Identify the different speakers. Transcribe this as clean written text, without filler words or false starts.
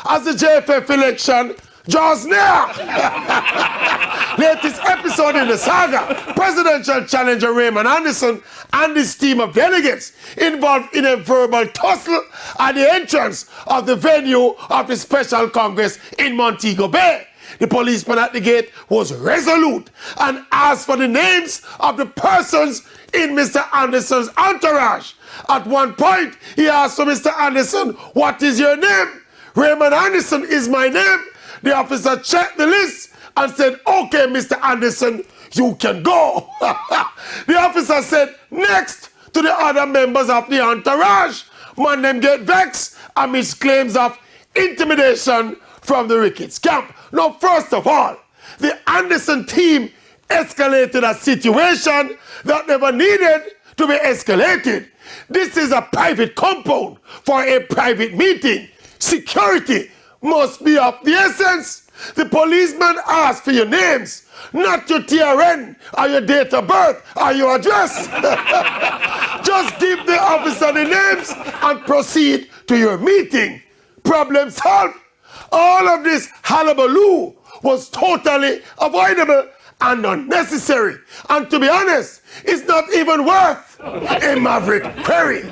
Speaker 1: as the JFF election draws near. Latest episode in the saga, presidential challenger Raymond Anderson and his team of delegates involved in a verbal tussle at the entrance of the venue of the Special Congress in Montego Bay. The policeman at the gate was resolute and asked for the names of the persons in Mr. Anderson's entourage. At one point, he asked for Mr. Anderson, "What is your name?" "Raymond Anderson is my name." The officer checked the list and said, "Okay, Mr. Anderson, you can go." The officer said, "Next to the other members of the entourage." Man, them get vexed amidst claims of intimidation from the Ricketts camp. Now, first of all, the Anderson team escalated a situation that never needed to be escalated. This is a private compound for a private meeting. Security must be of the essence. The policeman asked for your names, not your TRN or your date of birth or your address. Just give the officer the names and proceed to your meeting. Problem solved. All of this hullabaloo was totally avoidable and unnecessary. And to be honest, it's not even worth a maverick query.